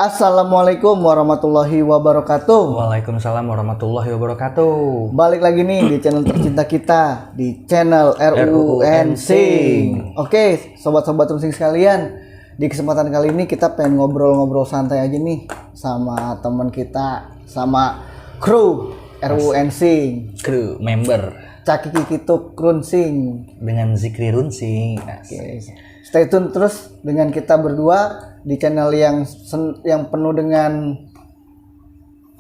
Assalamualaikum warahmatullahi wabarakatuh. Waalaikumsalam warahmatullahi wabarakatuh. Balik lagi nih di channel tercinta kita, di channel RUU Ensing. Oke, sobat-sobat Runsing sekalian, di kesempatan kali ini kita pengen ngobrol-ngobrol santai aja nih sama teman kita, sama kru RUU Ensing, Kru member Caki Kikituk Runsing dengan Zikri Runsing. Oke. Stay tune terus dengan kita berdua di channel yang penuh dengan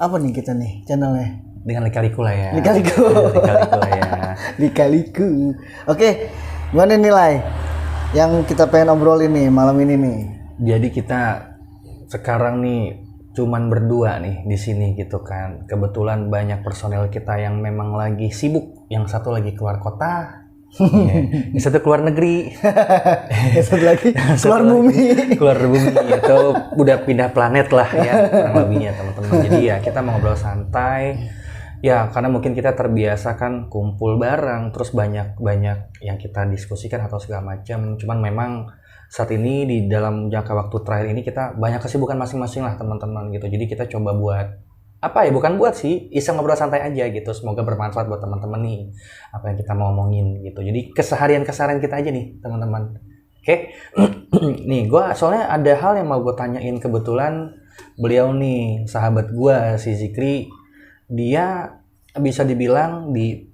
apa nih kita nih channelnya? Dengan lika-liku lah ya. Lika-liku. Lika-liku lah ya. Lika-liku. Oke, gimana nilai yang kita pengen obrolin nih malam ini nih? Jadi kita sekarang nih cuman berdua nih di sini gitu kan. Kebetulan banyak personel kita yang memang lagi sibuk. Yang satu lagi keluar kota. Yang satu keluar negeri. Yang satu lagi keluar bumi. Keluar bumi atau udah pindah planet lah ya kurang lebihnya teman-teman. Jadi ya kita mau ngobrol santai. Ya karena mungkin kita terbiasa kan kumpul bareng terus banyak yang kita diskusikan atau segala macam. Cuman memang saat ini di dalam jangka waktu terakhir ini kita banyak kesibukan masing-masing lah teman-teman gitu. Jadi kita coba buat apa ya, bukan buat sih, iseng ngobrol santai aja gitu. Semoga bermanfaat buat teman-teman nih apa yang kita mau omongin gitu. Jadi keseharian kita aja nih teman-teman. Oke. Nih gue soalnya ada hal yang mau gue tanyain. Kebetulan beliau nih sahabat gue si Zikri, dia bisa dibilang di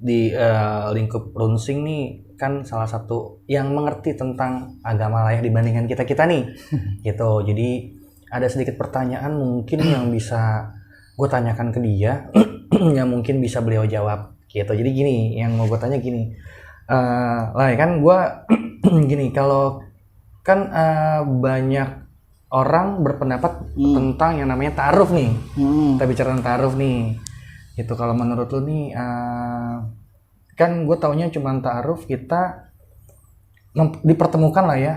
lingkup Runsing nih kan salah satu yang mengerti tentang agama lah ya dibandingkan kita nih gitu. Jadi ada sedikit pertanyaan mungkin yang bisa gue tanyakan ke dia yang mungkin bisa beliau jawab gitu. Jadi gini, yang mau gue tanya gini, lah kan gue gini, kalau kan banyak orang berpendapat tentang yang namanya ta'aruf nih. Kita bicara tentang ta'aruf nih gitu. Kalau menurut lu nih kan gue taunya cuma ta'aruf kita dipertemukan lah ya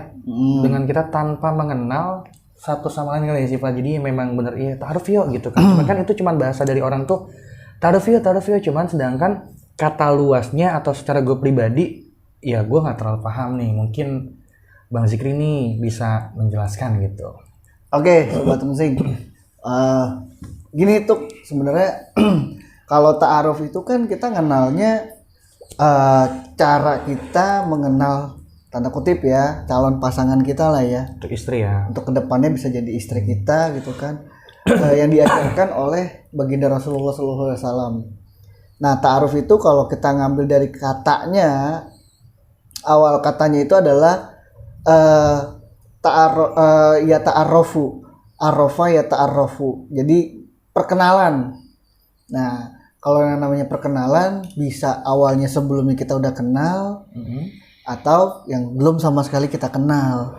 dengan kita tanpa mengenal satu sama lain kali ya sifat. Jadi memang bener iya ta'aruf yuk gitu kan. Cuman kan itu cuman bahasa dari orang tuh ta'aruf yuk cuman, sedangkan kata luasnya atau secara gue pribadi ya gue nggak terlalu paham nih. Mungkin Bang Zikri nih bisa menjelaskan gitu. Oke, sobat Runsing. Gini tuh sebenarnya kalau ta'aruf itu kan kita kenalnya cara kita mengenal tanda kutip ya calon pasangan kita lah ya, untuk istri ya, untuk kedepannya bisa jadi istri kita gitu kan. Yang diajarkan oleh baginda Rasulullah SAW. Nah ta'aruf itu kalau kita ngambil dari katanya, awal katanya itu adalah ta'arrofu, arrofa ya ta'arrofu, jadi perkenalan. Nah kalau yang namanya perkenalan bisa awalnya sebelumnya kita udah kenal, atau yang belum sama sekali kita kenal.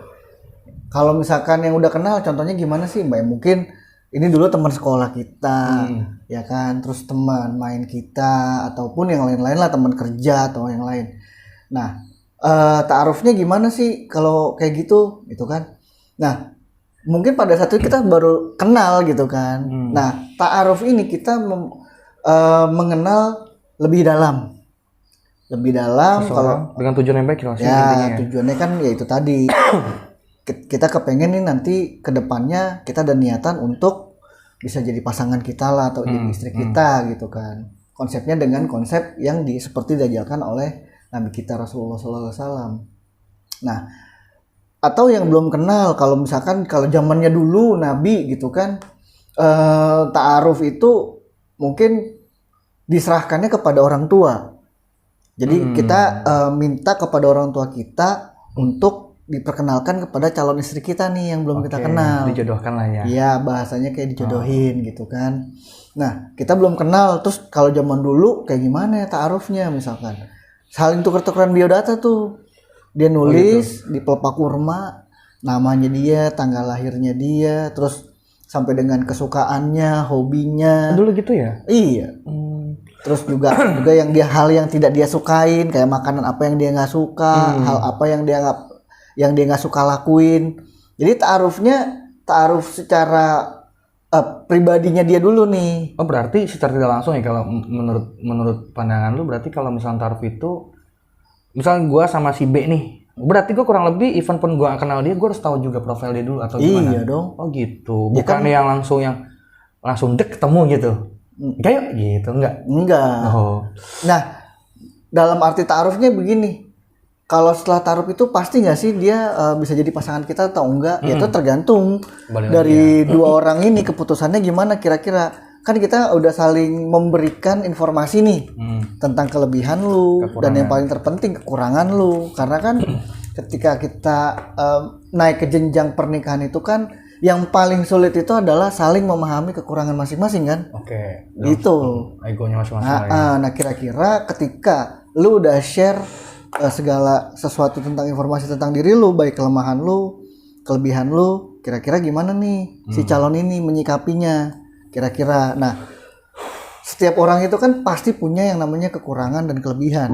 Kalau misalkan yang udah kenal, contohnya gimana sih Mbak? Mungkin ini dulu teman sekolah kita, ya kan, terus teman main kita, ataupun yang lain-lain lah, teman kerja atau yang lain. Nah, ta'arufnya gimana sih kalau kayak gitu kan? Nah, mungkin pada saat itu kita baru kenal gitu kan. Nah, ta'aruf ini kita mengenal lebih dalam kalau dengan tujuan yang baik ya tujuannya kan ya itu tadi kita kepengen nih nanti kedepannya kita ada niatan untuk bisa jadi pasangan kita lah atau jadi istri kita gitu kan. Konsepnya dengan konsep yang seperti diajarkan oleh Nabi kita Rasulullah SAW. Nah atau yang belum kenal, kalau misalkan kalau zamannya dulu Nabi gitu kan, ta'aruf itu mungkin diserahkannya kepada orang tua. Jadi kita minta kepada orang tua kita untuk diperkenalkan kepada calon istri kita nih yang belum kita kenal. Dijodohkan lah ya. Iya, bahasanya kayak dijodohin gitu kan. Nah, kita belum kenal. Terus kalau zaman dulu kayak gimana ya ta'arufnya misalkan? Saling tuker-tukeran biodata tuh. Dia nulis di pelepah kurma namanya dia, tanggal lahirnya dia, terus sampai dengan kesukaannya, hobinya. Dulu gitu ya? Iya. Terus juga yang hal yang tidak dia sukain, kayak makanan apa yang dia nggak suka, hal apa yang dia nggak suka lakuin. Jadi ta'aruf secara pribadinya dia dulu nih. Oh berarti secara tidak langsung ya, kalau menurut pandangan lu berarti kalau misalnya ta'aruf itu, misalnya gue sama si B nih Berarti gue kurang lebih even pun gue kenal dia, gue harus tahu juga profil dia dulu atau gimana? Iya dong. Oh gitu. Ya Bukan kan- yang langsung dek ketemu gitu. Kayak gitu enggak? Enggak. Oh. Nah, dalam arti ta'arufnya begini. Kalau setelah ta'aruf itu pasti nggak sih dia bisa jadi pasangan kita atau enggak? Ya itu tergantung Balik dari dua orang ini keputusannya gimana kira-kira. Kan kita udah saling memberikan informasi nih tentang kelebihan lu dan yang paling terpenting kekurangan lu. Karena kan ketika kita naik ke jenjang pernikahan itu kan yang paling sulit itu adalah saling memahami kekurangan masing-masing kan. Oke. Gitu. Egonya masing-masing. Nah kira-kira ketika lu udah share segala sesuatu tentang informasi tentang diri lu, baik kelemahan lu, kelebihan lu, kira-kira gimana nih si calon ini menyikapinya kira-kira. Nah, setiap orang itu kan pasti punya yang namanya kekurangan dan kelebihan.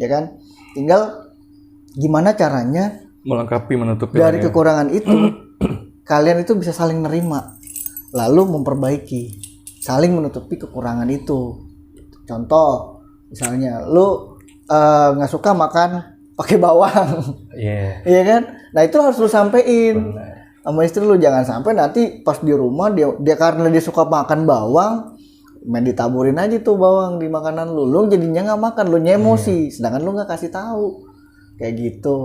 Ya kan? Tinggal gimana caranya Melengkapi, menutupi dari kekurangan itu kalian itu bisa saling nerima lalu memperbaiki, saling menutupi kekurangan itu. Contoh misalnya lu nggak suka makan pakai bawang. Iya. Iya kan? Nah itu harus lu sampein sama istri lu, jangan sampai nanti pas di rumah dia karena dia suka makan bawang, main ditaburin aja tuh bawang di makanan lu jadinya nggak makan, lu emosi, sedangkan lu nggak kasih tahu kayak gitu.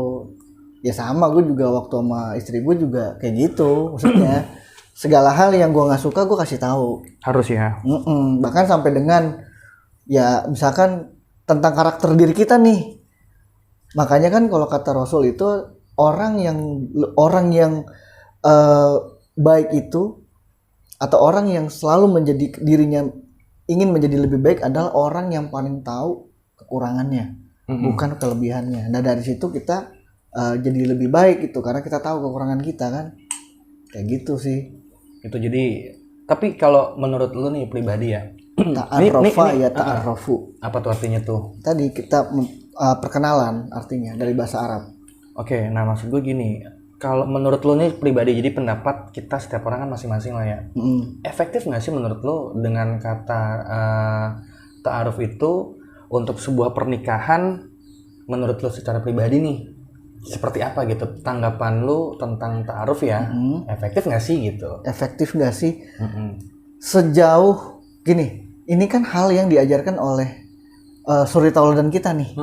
Ya sama, gue juga waktu sama istri gue juga kayak gitu, maksudnya segala hal yang gue nggak suka gue kasih tahu. Harus ya. Bahkan sampai dengan ya misalkan tentang karakter diri kita nih. Makanya kan kalau kata Rasul itu orang yang baik itu atau orang yang selalu menjadi dirinya ingin menjadi lebih baik adalah orang yang paling tahu kekurangannya, bukan kelebihannya. Nah dari situ kita jadi lebih baik itu karena kita tahu kekurangan kita kan, kayak gitu sih. Itu jadi. Tapi kalau menurut lu nih pribadi ya, ta'arrafa ya ta'arrafu. Apa tuh artinya tuh? Tadi kita perkenalan artinya dari bahasa Arab. Oke, nah maksud gue gini, kalau menurut lo nih pribadi, jadi pendapat kita setiap orang kan masing-masing lah ya. Efektif nggak sih menurut lo dengan kata ta'aruf itu untuk sebuah pernikahan? Menurut lo secara pribadi nih, seperti apa gitu tanggapan lo tentang ta'aruf ya? Efektif nggak sih gitu? Efektif nggak sih? Sejauh gini, ini kan hal yang diajarkan oleh suri tauladan kita nih,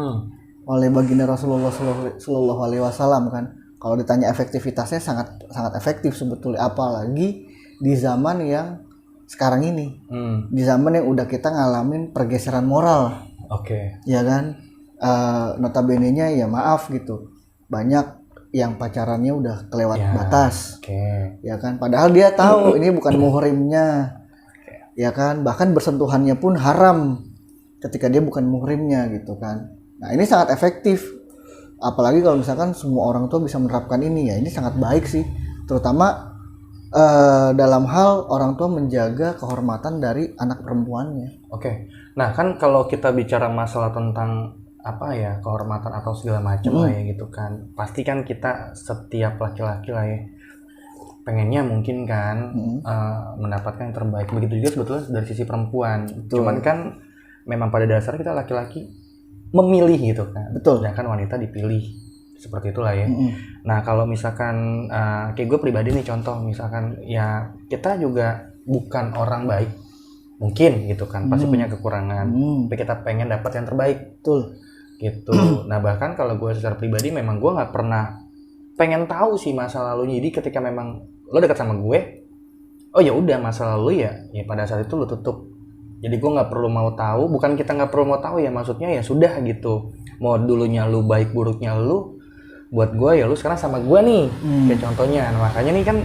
oleh baginda Rasulullah Sallallahu Alaihi Wasallam kan. Kalau ditanya efektivitasnya sangat efektif sebetulnya, apalagi di zaman yang sekarang ini, di zaman yang udah kita ngalamin pergeseran moral. Oke. Ya kan, notabene-nya ya maaf gitu, banyak yang pacarannya udah kelewat batas. Ya kan, padahal dia tahu ini bukan muhrimnya. Ya kan, bahkan bersentuhannya pun haram ketika dia bukan muhrimnya gitu kan. Nah ini sangat efektif, apalagi kalau misalkan semua orang tua bisa menerapkan ini, ya ini sangat baik sih, terutama dalam hal orang tua menjaga kehormatan dari anak perempuannya. Oke. Nah kan kalau kita bicara masalah tentang apa ya, kehormatan atau segala macam lah ya gitu kan, pasti kan kita setiap laki-laki lah ya pengennya mungkin kan mendapatkan yang terbaik. Begitu juga sebetulnya dari sisi perempuan. Betul. Cuman kan memang pada dasarnya kita laki-laki memilih gitu kan. Betul. Sedangkan wanita dipilih. Seperti itulah ya. Nah kalau misalkan kayak gue pribadi nih contoh, misalkan ya kita juga bukan orang baik mungkin gitu kan, pasti punya kekurangan, tapi kita pengen dapat yang terbaik. Betul. Gitu. Nah bahkan kalau gue secara pribadi memang gue nggak pernah pengen tahu sih masa lalunya. Jadi ketika memang lo dekat sama gue, oh ya udah masa lalu ya pada saat itu lo tutup. Jadi gue nggak perlu mau tahu, bukan kita nggak perlu mau tahu ya, maksudnya ya sudah gitu. Mau dulunya lu baik buruknya lu, buat gue ya lu sekarang sama gue nih, kayak contohnya. Nah, makanya nih kan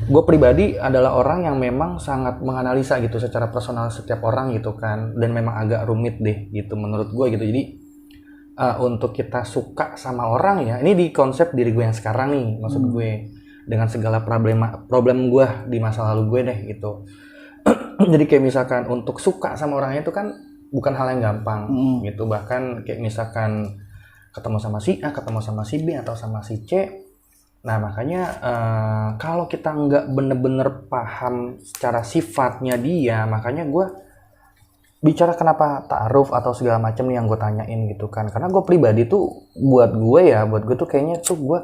gue pribadi adalah orang yang memang sangat menganalisa gitu secara personal setiap orang gitu kan, dan memang agak rumit deh gitu menurut gue gitu. Jadi untuk kita suka sama orang ya, ini di konsep diri gue yang sekarang nih, maksud gue dengan segala problem gue di masa lalu gue deh gitu. Jadi kayak misalkan untuk suka sama orangnya itu kan bukan hal yang gampang gitu. Bahkan kayak misalkan ketemu sama si A, ketemu sama si B, atau sama si C. Nah makanya kalau kita nggak bener-bener paham secara sifatnya dia, makanya gue bicara kenapa ta'aruf atau segala macam nih yang gue tanyain gitu kan, karena gue pribadi tuh buat gue tuh kayaknya tuh gue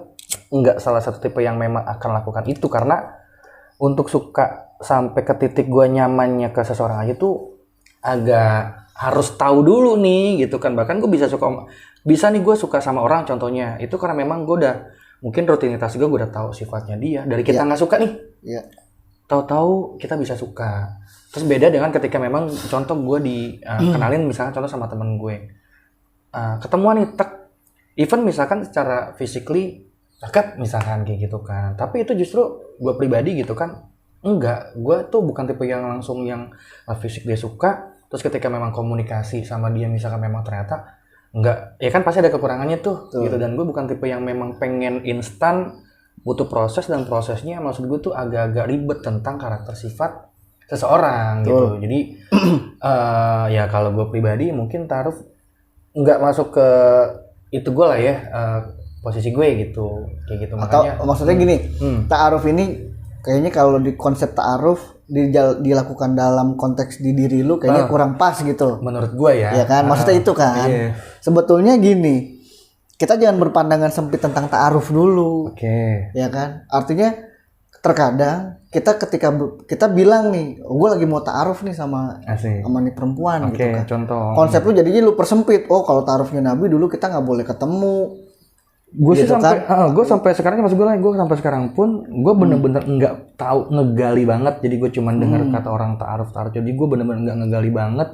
nggak salah satu tipe yang memang akan lakukan itu, karena untuk suka sampai ke titik gue nyamannya ke seseorang aja tuh agak harus tahu dulu nih gitu kan. Bahkan gue bisa nih gue suka sama orang contohnya itu karena memang gue udah mungkin rutinitas gue udah tahu sifatnya dia dari kita nggak suka nih, tahu-tahu kita bisa suka. Terus beda dengan ketika memang contoh gue kenalin misalkan contoh sama temen gue, ketemuan nih even misalkan secara physically dekat misalkan kayak gitu kan, tapi itu justru gue pribadi gitu kan enggak, gue tuh bukan tipe yang langsung yang fisik dia suka terus ketika memang komunikasi sama dia misalkan memang ternyata enggak, ya kan pasti ada kekurangannya tuh gitu. Dan gue bukan tipe yang memang pengen instan, butuh proses, dan prosesnya maksud gue tuh agak-agak ribet tentang karakter sifat seseorang gitu. Jadi ya kalau gue pribadi mungkin ta'aruf nggak masuk ke itu gue lah ya, posisi gue gitu kayak gitu. Atau makanya maksudnya gini, ta'aruf ini kayaknya kalau di konsep ta'aruf dilakukan dalam konteks di diri lu kayaknya kurang pas gitu menurut gue ya. Ya kan, maksudnya itu kan. Sebetulnya gini, kita jangan berpandangan sempit tentang ta'aruf dulu. Ya kan, artinya terkadang kita ketika kita bilang nih, gue lagi mau ta'aruf nih sama nih perempuan gitu kan. Contoh. Konsep lu jadinya lu persempit. Oh, kalau ta'arufnya Nabi dulu kita nggak boleh ketemu. Gue gitu sih sampai kan? Gue sampai sekarang maksud gue sampai sekarang pun gue bener-bener nggak tahu ngegali banget. Jadi gue cuma dengar kata orang ta'aruf. Jadi gue bener-bener nggak ngegali banget.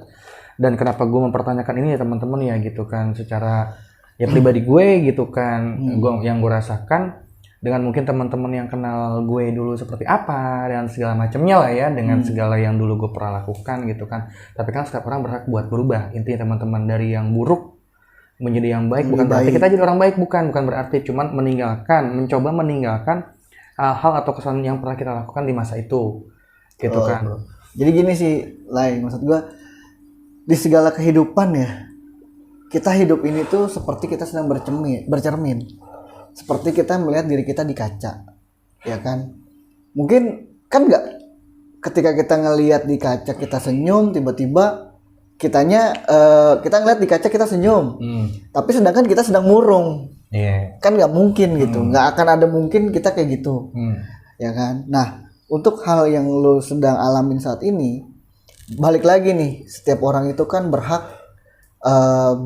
Dan kenapa gue mempertanyakan ini ya teman-teman ya gitu kan, secara ya pribadi gue gitu kan, yang gue rasakan dengan mungkin teman-teman yang kenal gue dulu seperti apa dan segala macamnya lah ya, dengan segala yang dulu gue pernah lakukan gitu kan. Tapi kan setiap orang berhak buat berubah. Intinya teman-teman, dari yang buruk menjadi yang baik. Bukan berarti kita jadi orang baik, bukan berarti cuman mencoba meninggalkan hal atau kesalahan yang pernah kita lakukan di masa itu gitu kan. Bro. Jadi gini sih, maksud gue di segala kehidupan ya, kita hidup ini tuh seperti kita sedang bercermin. Seperti kita melihat diri kita di kaca, ya kan? Mungkin kan nggak, ketika kita ngelihat di kaca kita senyum, tiba-tiba kita ngeliat di kaca kita senyum, tapi sedangkan kita sedang murung, kan nggak mungkin gitu, nggak akan ada mungkin kita kayak gitu, ya kan? Nah, untuk hal yang lo sedang alamin saat ini, balik lagi nih, setiap orang itu kan berhak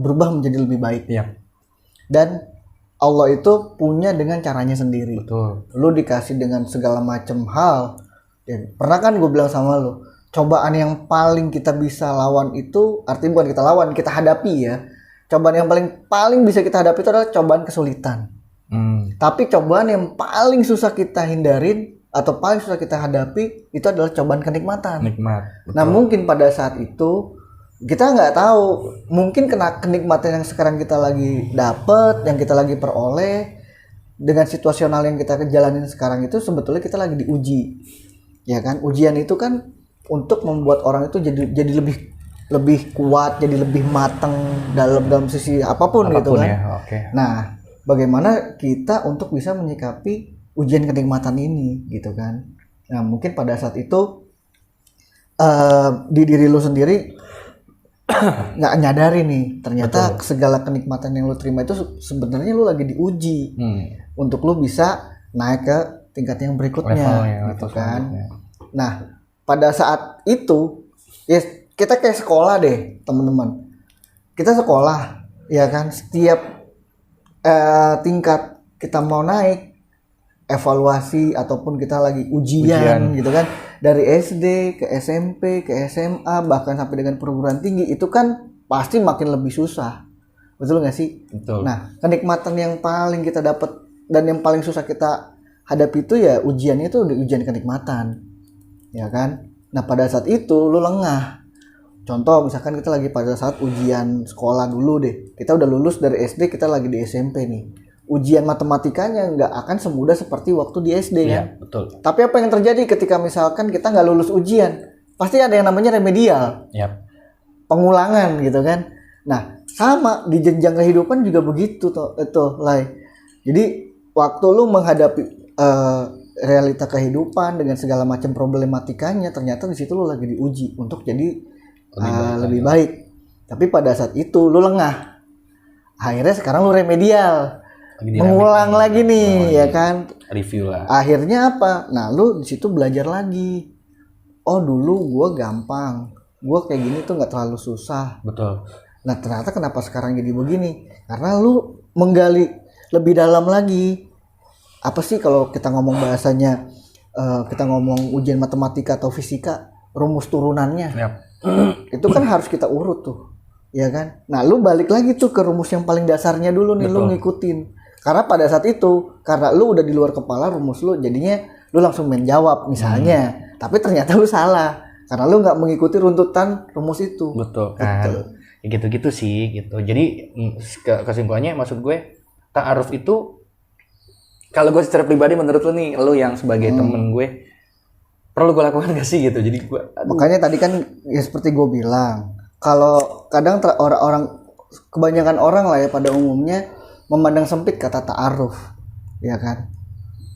berubah menjadi lebih baik, dan Allah itu punya dengan caranya sendiri. Betul. Lo dikasih dengan segala macam hal, ya, pernah kan gue bilang sama lo, cobaan yang paling kita bisa lawan itu, artinya bukan kita lawan, kita hadapi ya. Cobaan yang paling bisa kita hadapi itu adalah cobaan kesulitan. Tapi cobaan yang paling susah kita hindarin atau paling susah kita hadapi itu adalah cobaan kenikmatan. Nah, mungkin pada saat itu kita nggak tahu, mungkin kenikmatan yang sekarang kita lagi dapet, yang kita lagi peroleh dengan situasional yang kita jalanin sekarang itu sebetulnya kita lagi diuji, ya kan? Ujian itu kan untuk membuat orang itu jadi lebih kuat, jadi lebih matang dalam sisi apapun gitu kan. Ya, Nah, bagaimana kita untuk bisa menyikapi ujian kenikmatan ini gitu kan. Nah, mungkin pada saat itu di diri lu sendiri nggak nyadari nih, ternyata segala kenikmatan yang lu terima itu sebenarnya lu lagi diuji untuk lu bisa naik ke tingkat yang berikutnya gitu kan. Nah, pada saat itu ya kita kayak sekolah deh teman-teman, kita sekolah ya kan, setiap tingkat kita mau naik evaluasi ataupun kita lagi ujian gitu kan, dari SD ke SMP ke SMA bahkan sampai dengan perguruan tinggi, itu kan pasti makin lebih susah, betul nggak sih? Betul. Nah, kenikmatan yang paling kita dapat dan yang paling susah kita hadapi itu ya ujiannya itu ujian kenikmatan, ya kan? Nah, pada saat itu lu lengah. Contoh misalkan kita lagi pada saat ujian sekolah dulu deh, kita udah lulus dari SD, kita lagi di SMP nih. Ujian matematikanya nggak akan semudah seperti waktu di SD kan? Betul. Tapi apa yang terjadi ketika misalkan kita nggak lulus ujian? Pasti ada yang namanya remedial, pengulangan gitu kan? Nah, sama di jenjang kehidupan juga begitu Lai. Jadi waktu lu menghadapi realita kehidupan dengan segala macam problematikanya, ternyata di situ lu lagi diuji untuk jadi lebih baik. Tapi pada saat itu lu lengah. Akhirnya sekarang lu remedial. Mengulang lagi nih, ya kan? Review lah. Akhirnya apa? Nah, lu di situ belajar lagi. Oh, dulu gua gampang. Gua kayak gini tuh nggak terlalu susah. Betul. Nah, ternyata kenapa sekarang jadi begini? Karena lu menggali lebih dalam lagi. Apa sih kalau kita ngomong bahasanya, kita ngomong ujian matematika atau fisika, rumus turunannya. Yap. Itu kan harus kita urut tuh. Ya kan? Nah, lu balik lagi tuh ke rumus yang paling dasarnya dulu nih. Betul. Lu ngikutin. Karena pada saat itu, karena lu udah di luar kepala rumus lu, jadinya lu langsung main jawab misalnya. Tapi ternyata lu salah. Karena lu nggak mengikuti runtutan rumus itu. Betul kan. Ya gitu-gitu sih gitu. Jadi kesimpulannya maksud gue, ta'aruf itu, kalau gue secara pribadi menurut lu nih, lu yang sebagai temen gue, perlu gue lakukan gak sih gitu? Jadi gue, makanya tadi kan ya seperti gue bilang, kalau kadang orang-orang, kebanyakan orang lah ya pada umumnya memandang sempit kata ta'aruf, ya kan?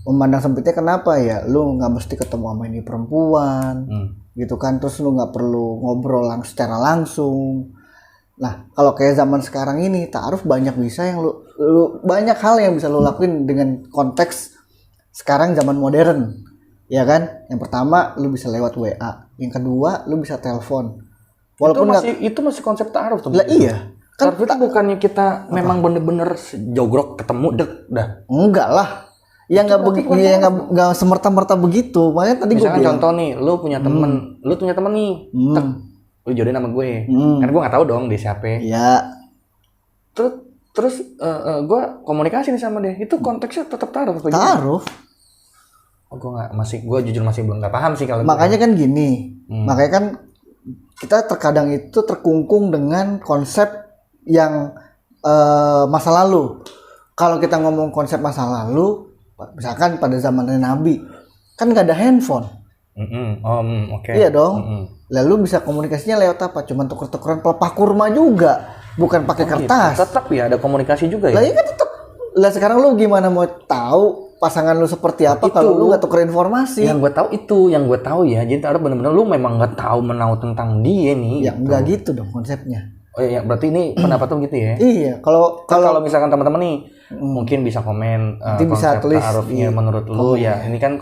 Memandang sempitnya kenapa ya? Lu nggak mesti ketemu sama ini perempuan, gitu kan? Terus lu nggak perlu ngobrol secara langsung. Nah, kalau kayak zaman sekarang ini, ta'aruf banyak bisa yang lu banyak hal yang bisa lu lakuin dengan konteks sekarang zaman modern, ya kan? Yang pertama, lu bisa lewat WA. Yang kedua, lu bisa telepon. Walaupun itu masih konsep ta'aruf tuh. Lah iya. Kan itu bukannya kita memang bener-bener jogrok ketemu dah. Enggak lah. Ya nggak semerta-merta begitu. Makanya tadi gue bilang. Contoh nih, lu punya temen, nih. Lu jodohin sama gue. Kan gue nggak tahu dong dia siapa. Iya. Terus gue komunikasi nih sama dia. Itu konteksnya tetap ta'aruf. Ta'aruf. Gue jujur masih belum nggak paham sih kalau. Makanya kan gini. Makanya kan kita terkadang itu terkungkung dengan konsep yang masa lalu. Kalau kita ngomong konsep masa lalu, misalkan pada zamannya Nabi, kan nggak ada handphone. Okay. Iya dong. Lalu bisa komunikasinya lewat apa? Cuman tuker-tukeran pelepah kurma juga, bukan pakai kertas. Gitu. Tetap ya ada komunikasi juga ya. Lah iya kan tetap. Lah sekarang lu gimana mau tahu pasangan lu seperti apa kalau lu nggak tuker informasi? Yang gue tahu ya. Jadi taruh benar-benar lu memang nggak tahu menau tentang dia nih. Ya nggak gitu dong konsepnya. Oh iya, berarti ini pendapat lu gitu ya? Iya, kalau misalkan teman-teman nih mungkin bisa komen konsep ta'arufnya menurut lu ya. Ini kan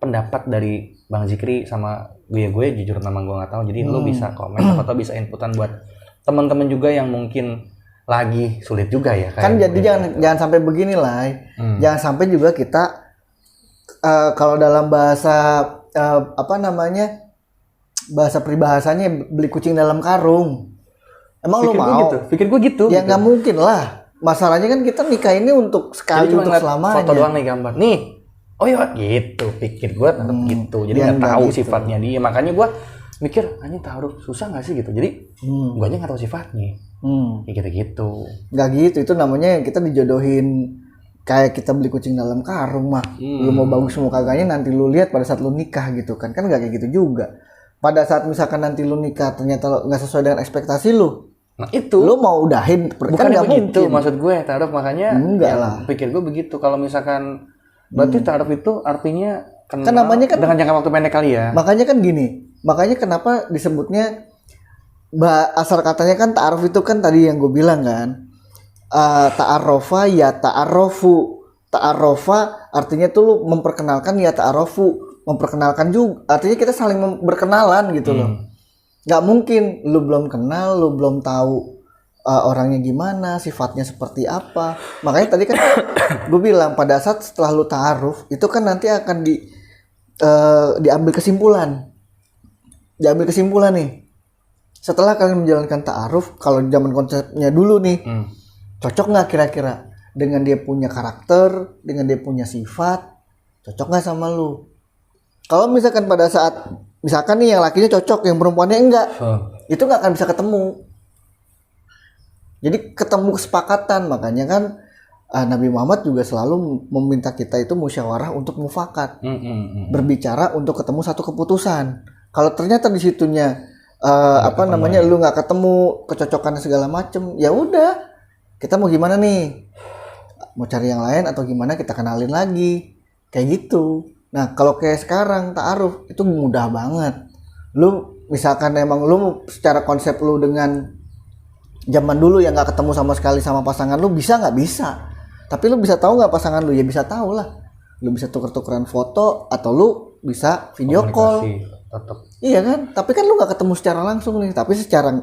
pendapat dari Bang Zikri sama gue jujur nama gue nggak tahu. Jadi lu bisa komen atau bisa inputan buat teman-teman juga yang mungkin lagi sulit juga ya. Kan jadi jangan sampai begini lah. Jangan sampai juga kita kalau dalam bahasa bahasa peribahasanya beli kucing dalam karung. Emang lu mau? Pikir gue gitu. Ya nggak mungkin lah. Masalahnya kan kita nikah ini untuk sekali, untuk selamanya. Foto doang nih gambar. Nih. Oh iya gitu. Pikir gue tetap gitu. Jadi nggak tahu gitu sifatnya dia. Makanya gue mikir, anjing ta'aruf susah nggak sih gitu. Jadi gue aja nggak tahu sifatnya. Ya gitu. Nggak gitu. Itu namanya kita dijodohin kayak kita beli kucing dalam karung mah. Lu mau bagus mau kagaknya nanti lu lihat pada saat lu nikah gitu kan. Kan nggak kayak gitu juga. Pada saat misalkan nanti lu nikah ternyata nggak sesuai dengan ekspektasi lu, nah itu lu mau udahin bukan kan begitu maksud gue ta'aruf. Makanya enggak lah, pikir gue begitu. Kalau misalkan berarti ta'aruf itu artinya kan namanya kan dengan jangka waktu pendek kali ya. Makanya kan gini, makanya kenapa disebutnya asal katanya kan ta'aruf itu kan tadi yang gue bilang kan, ta'arofa ya ta'arofu. Ta'arofa artinya tuh lu memperkenalkan ya ta'arofu, memperkenalkan juga artinya kita saling berkenalan gitu loh. Nggak mungkin lu belum kenal, lu belum tahu orangnya gimana, sifatnya seperti apa. Makanya tadi kan gue bilang pada saat setelah lu ta'aruf itu kan nanti akan diambil kesimpulan nih. Setelah kalian menjalankan ta'aruf, kalau zaman konsepnya dulu nih, cocok nggak kira-kira dengan dia punya karakter, dengan dia punya sifat, cocok nggak sama lu? Kalau misalkan pada saat misalkan nih yang lakinya cocok, yang perempuannya enggak, itu nggak akan bisa ketemu. Jadi ketemu kesepakatan. Makanya kan Nabi Muhammad juga selalu meminta kita itu musyawarah untuk mufakat, berbicara untuk ketemu satu keputusan. Kalau ternyata di situnya lu nggak ketemu kecocokan segala macem, ya udah kita mau gimana nih? Mau cari yang lain atau gimana? Kita kenalin lagi, kayak gitu. Nah, kalau kayak sekarang ta'aruf itu mudah banget. Lu misalkan emang lu secara konsep lu dengan zaman dulu yang nggak ketemu sama sekali sama pasangan lu, bisa nggak? Bisa. Tapi lu bisa tahu nggak pasangan lu? Ya bisa tahu lah. Lu bisa tuker-tukeran foto atau lu bisa video call. Tetap. Iya kan? Tapi kan lu nggak ketemu secara langsung nih. Tapi secara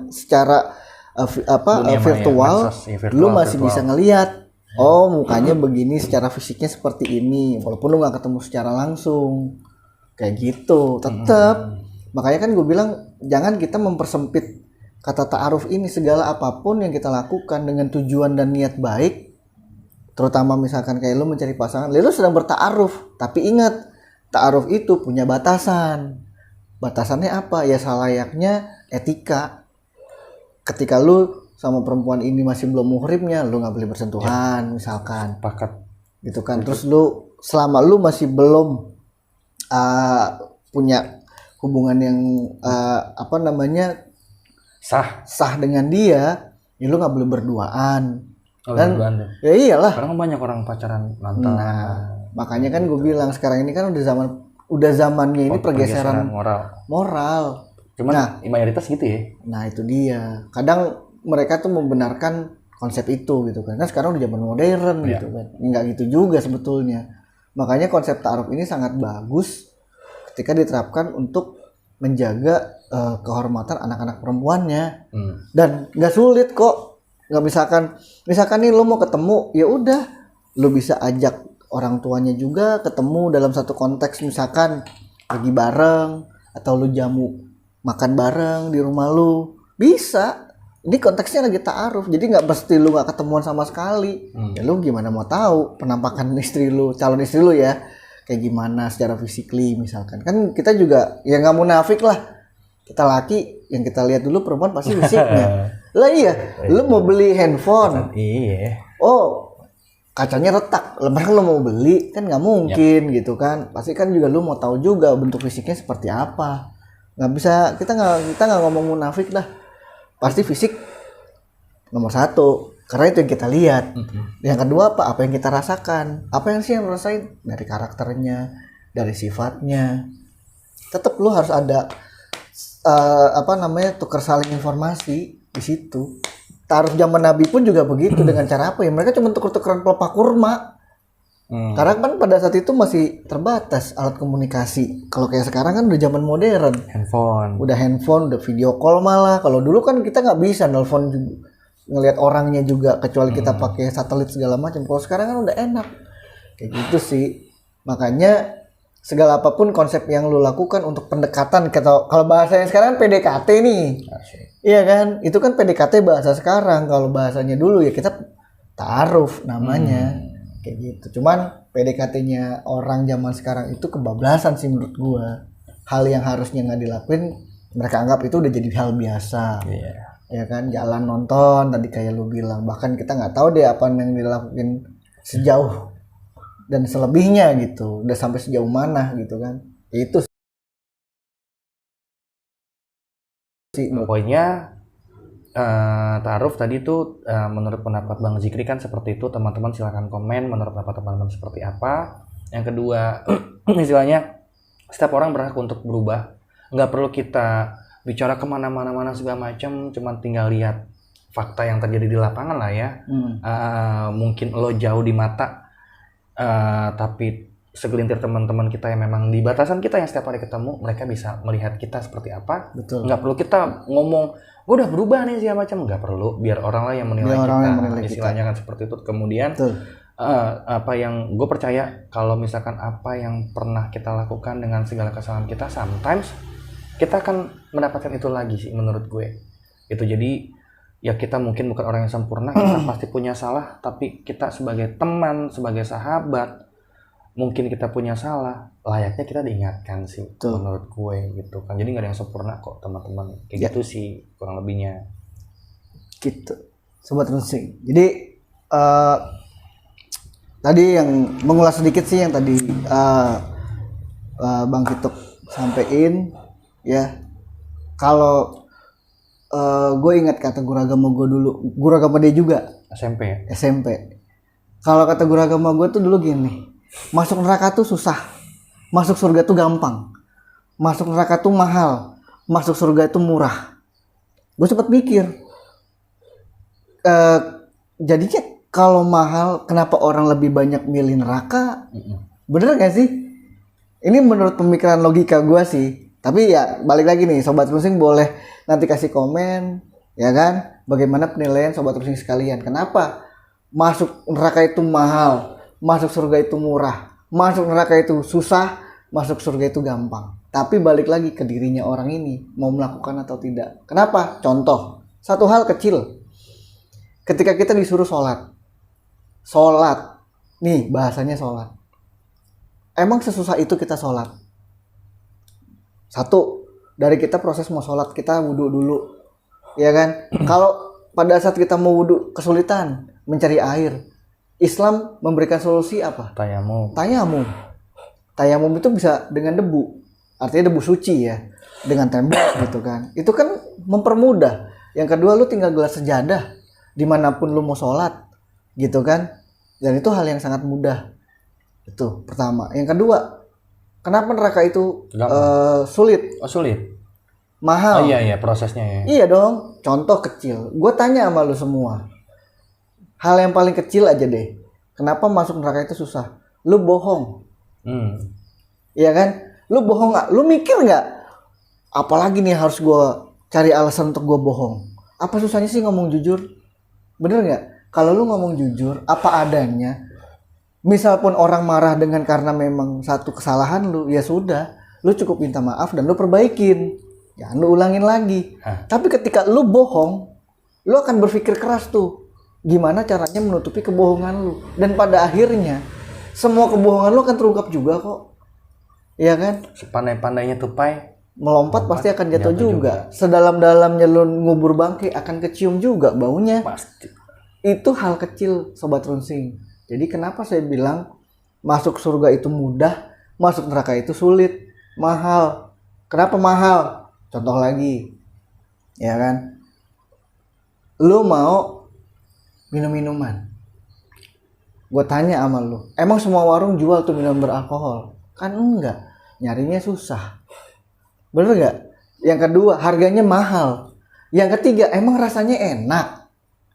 virtual, lu masih bisa ngelihat. Oh, mukanya begini, secara fisiknya seperti ini. Walaupun lu nggak ketemu secara langsung. Kayak gitu. Tetap. Makanya kan gue bilang jangan kita mempersempit kata ta'aruf ini. Segala apapun yang kita lakukan dengan tujuan dan niat baik, terutama misalkan kayak lu mencari pasangan, lu sedang berta'aruf. Tapi ingat, ta'aruf itu punya batasan. Batasannya apa? Ya selayaknya etika. Ketika lu sama perempuan ini masih belum muhrimnya, lu nggak boleh bersentuhan, misalkan. Pakat. Gitu kan. Terus lu selama lu masih belum punya hubungan yang sah dengan dia, ya lu nggak boleh berduaan. Dan ya iyalah. Karena banyak orang pacaran mantan. Nah, makanya kan gue bilang sekarang ini kan udah zamannya ini pergeseran moral. Cuman mayoritas gitu ya. Nah itu dia. Kadang mereka tuh membenarkan konsep itu gitu kan. Kan sekarang udah zaman modern gitu kan. Nggak gitu juga sebetulnya. Makanya konsep ta'aruf ini sangat bagus ketika diterapkan untuk menjaga kehormatan anak-anak perempuannya. Dan nggak sulit kok. Nggak misalkan nih lo mau ketemu, ya udah lo bisa ajak orang tuanya juga ketemu dalam satu konteks, misalkan lagi bareng atau lo jamu makan bareng di rumah lo, bisa. Ini konteksnya lagi ta'aruf, jadi nggak mesti lo nggak ketemuan sama sekali. Ya lo gimana mau tahu penampakan istri lo, calon istri lo ya kayak gimana secara fisikly misalkan. Kan kita juga ya nggak munafik lah. Kita laki yang kita lihat dulu perempuan pasti fisiknya. Lah iya, lu mau beli handphone. Iya. Oh, kacanya retak. Lepas kan lu mau beli kan nggak mungkin gitu kan. Pasti kan juga lu mau tahu juga bentuk fisiknya seperti apa. Nggak bisa, kita nggak ngomong munafik dah. Pasti fisik nomor satu. Karena itu yang kita lihat. Yang kedua apa yang kita rasakan? Apa yang sih yang rasain? Dari karakternya, dari sifatnya. Tetap lu harus ada tukar saling informasi di situ. Ta'aruf zaman Nabi pun juga begitu. Dengan cara apa ya? Mereka cuma tuker-tukeran pelepah kurma. Karena kan pada saat itu masih terbatas alat komunikasi. Kalau kayak sekarang kan udah zaman modern. Udah handphone, udah video call malah. Kalau dulu kan kita nggak bisa nelfon ngelihat orangnya juga, kecuali kita pakai satelit segala macam. Kalau sekarang kan udah enak. Kayak gitu sih. Makanya segala apapun konsep yang lu lakukan untuk pendekatan, kalau bahasanya sekarang PDKT nih. Iya kan? Itu kan PDKT bahasa sekarang. Kalau bahasanya dulu ya kita ta'aruf namanya. Kayak gitu. Cuman PDKT-nya orang zaman sekarang itu kebablasan sih menurut gua. Hal yang harusnya nggak dilakuin, mereka anggap itu udah jadi hal biasa. Ya kan, jalan nonton tadi kayak lu bilang, bahkan kita nggak tahu deh apa yang dilakuin sejauh dan selebihnya gitu, udah sampai sejauh mana gitu kan. Itu sih pokoknya ta'aruf tadi tuh menurut pendapat Bang Zikri kan seperti itu. Teman-teman silakan komen menurut pendapat teman-teman seperti apa. Yang kedua, istilahnya setiap orang berhak untuk berubah, nggak perlu kita bicara kemana-mana segala macam, cuman tinggal lihat fakta yang terjadi di lapangan lah ya. Mungkin lo jauh di mata, tapi segelintir teman-teman kita yang memang di batasan kita yang setiap hari ketemu, mereka bisa melihat kita seperti apa. Betul. Nggak perlu kita ngomong, gue udah berubah nih segala macam, nggak perlu. Biar orang lah yang menilai kita. Istilahnya kan seperti itu. Kemudian apa yang gue percaya, kalau misalkan apa yang pernah kita lakukan dengan segala kesalahan kita, sometimes kita akan mendapatkan itu lagi sih menurut gue. Itu jadi ya kita mungkin bukan orang yang sempurna, kita pasti punya salah, tapi kita sebagai teman, sebagai sahabat, mungkin kita punya salah, layaknya kita diingatkan sih. Menurut gue gitu kan. Jadi nggak ada yang sempurna kok teman-teman. Kayak gitu sih kurang lebihnya. Gitu. Sobat Rusing. Jadi tadi yang mengulas sedikit sih yang tadi Bang Kituk sampein. Ya, kalau gue ingat kata guru agama gue dulu, guru agama dia juga SMP. Kalau kata guru agama gue tuh dulu gini, masuk neraka tuh susah, masuk surga tuh gampang, masuk neraka tuh mahal, masuk surga itu murah. Gue sempat mikir, jadinya kalau mahal, kenapa orang lebih banyak milih neraka? Bener gak sih? Ini menurut pemikiran logika gue sih. Tapi ya balik lagi nih, Sobat Rusing boleh nanti kasih komen, ya kan? Bagaimana penilaian Sobat Rusing sekalian? Kenapa masuk neraka itu mahal, masuk surga itu murah, masuk neraka itu susah, masuk surga itu gampang? Tapi balik lagi ke dirinya orang ini, mau melakukan atau tidak. Kenapa? Contoh, satu hal kecil. Ketika kita disuruh sholat, nih bahasanya sholat. Emang sesusah itu kita sholat? Satu, dari kita proses mau sholat, kita wudhu dulu. Ya kan? Kalau pada saat kita mau wudhu kesulitan mencari air, Islam memberikan solusi apa? Tayamum. Tayamum itu bisa dengan debu. Artinya debu suci ya. Dengan tembok gitu kan. Itu kan mempermudah. Yang kedua, lu tinggal gelas sejadah dimanapun lu mau sholat. Gitu kan. Dan itu hal yang sangat mudah. Itu pertama. Yang kedua, kenapa neraka itu sulit? Oh, sulit. Mahal. Oh iya prosesnya ya. Iya dong. Contoh kecil. Gue tanya sama lu semua. Hal yang paling kecil aja deh. Kenapa masuk neraka itu susah? Lu bohong. Iya kan? Lu bohong nggak? Lu mikir nggak? Apalagi nih harus gue cari alasan untuk gue bohong. Apa susahnya sih ngomong jujur? Bener nggak? Kalau lu ngomong jujur, apa adanya, misal pun orang marah dengan karena memang satu kesalahan lu, ya sudah, lu cukup minta maaf dan lu perbaikin, jangan lu ulangin lagi. Tapi ketika lu bohong, lu akan berpikir keras tuh, gimana caranya menutupi kebohongan lu, dan pada akhirnya semua kebohongan lu akan terungkap juga kok, ya kan? Sepandai-pandainya tupai, melompat pasti akan jatuh juga. Sedalam-dalamnya lu ngubur bangkai akan kecium juga baunya. Pasti. Itu hal kecil Sobat Runsing. Jadi kenapa saya bilang masuk surga itu mudah, masuk neraka itu sulit, mahal. Kenapa mahal? Contoh lagi, ya kan? Lu mau minum-minuman, gue tanya sama lu, emang semua warung jual tuh minum beralkohol? Kan enggak, nyarinya susah. Bener gak? Yang kedua, harganya mahal. Yang ketiga, emang rasanya enak?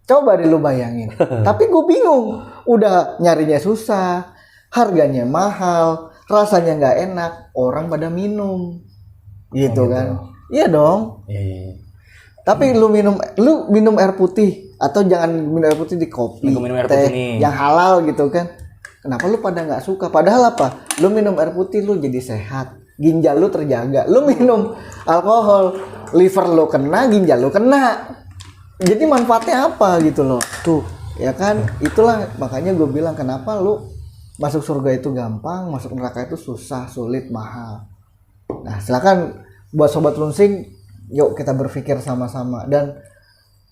Coba deh lu bayangin. Tapi gue bingung. Udah nyarinya susah, harganya mahal, rasanya nggak enak, orang pada minum, gitu kan? Iya dong. Iya. Tapi lu minum air putih atau jangan minum air putih di kopi, minum air teh putih nih, yang halal gitu kan? Kenapa lu pada nggak suka? Padahal apa? Lu minum air putih lu jadi sehat, ginjal lu terjaga. Lu minum alkohol, liver lu kena, ginjal lu kena. Jadi manfaatnya apa gitu loh? Tuh, ya kan? Itulah makanya gue bilang kenapa lu masuk surga itu gampang, masuk neraka itu susah, sulit, mahal. Nah, silakan buat Sobat Runsing, yuk kita berpikir sama-sama. Dan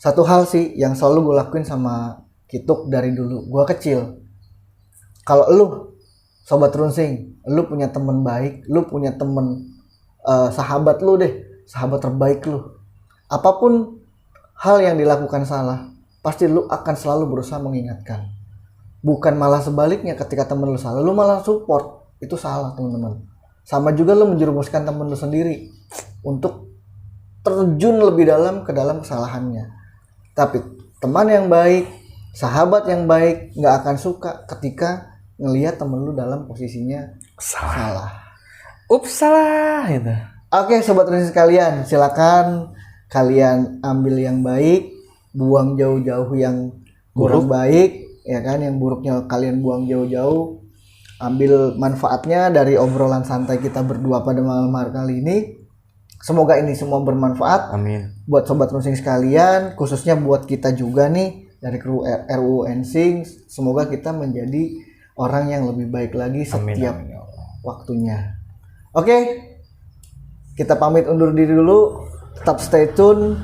satu hal sih yang selalu gue lakuin sama Kituk dari dulu, gue kecil. Kalau lu Sobat Runsing, lu punya temen baik, lu punya temen sahabat lu deh, sahabat terbaik lu. Apapun hal yang dilakukan salah, pasti lu akan selalu berusaha mengingatkan. Bukan malah sebaliknya, ketika temen lu salah, lu malah support. Itu salah teman-teman. Sama juga lu menjerumuskan temen lu sendiri untuk terjun lebih dalam ke dalam kesalahannya. Tapi teman yang baik, sahabat yang baik gak akan suka ketika ngelihat temen lu dalam posisinya salah. Ups, salah gitu. Oke Sobat Runsing sekalian, silakan kalian ambil yang baik, buang jauh-jauh yang kurang baik, ya kan? Yang buruknya kalian buang jauh-jauh. Ambil manfaatnya dari obrolan santai kita berdua pada malam hari kali ini. Semoga ini semua bermanfaat. Amin. Buat Sobat Runsing sekalian, khususnya buat kita juga nih dari kru RUU Ensing. Semoga kita menjadi orang yang lebih baik lagi setiap waktunya. Oke, kita pamit undur diri dulu. Tetap stay tune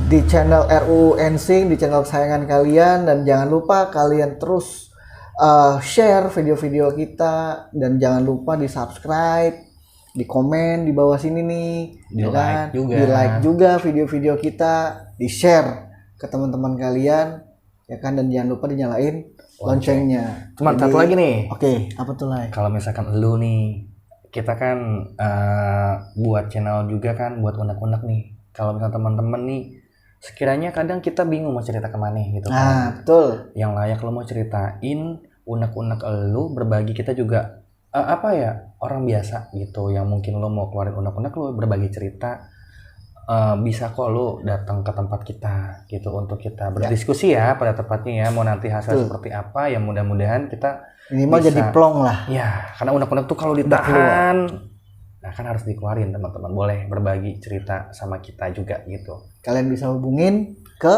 di channel RUU Ensing, di channel kesayangan kalian, dan jangan lupa kalian terus share video-video kita, dan jangan lupa di subscribe, di komen di bawah sini nih, di like juga video-video kita, di share ke teman-teman kalian, ya kan, dan jangan lupa dinyalain loncengnya. Cuman satu lagi nih. Oke, apa tuh Lai? Kalau misalkan lu nih kita kan buat channel juga kan buat unek-unek nih. Kalau misalnya teman-teman nih sekiranya kadang kita bingung mau cerita kemana gitu kan. Nah, betul. Yang layak lo mau ceritain, unek-unek lo berbagi, kita juga apa ya, orang biasa gitu yang mungkin lo mau keluarin unek-unek, lo berbagi cerita, bisa kok lo datang ke tempat kita gitu untuk kita berdiskusi ya pada tempatnya ya, mau nanti hasil seperti apa ya, mudah-mudahan kita minimal bisa, jadi plong lah ya, karena unek-unek tuh kalau ditahan nah kan harus dikeluarin teman-teman. Boleh berbagi cerita sama kita juga gitu. Kalian bisa hubungin ke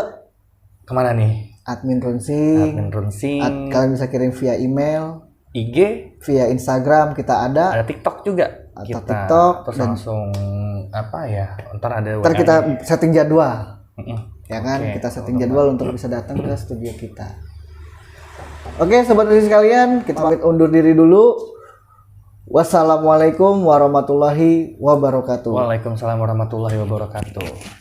kemana nih? admin Runsing. Kalian bisa kirim via email, IG, via Instagram kita ada TikTok juga. Atau TikTok, terus dan langsung apa ya? Ntar kita setting jadwal. Ya kan, Oke, kita setting jadwal untuk bisa datang ke studio kita. Oke, sobat Runsing sekalian, kita pamit undur diri dulu. Wassalamualaikum warahmatullahi wabarakatuh. Waalaikumsalam warahmatullahi wabarakatuh.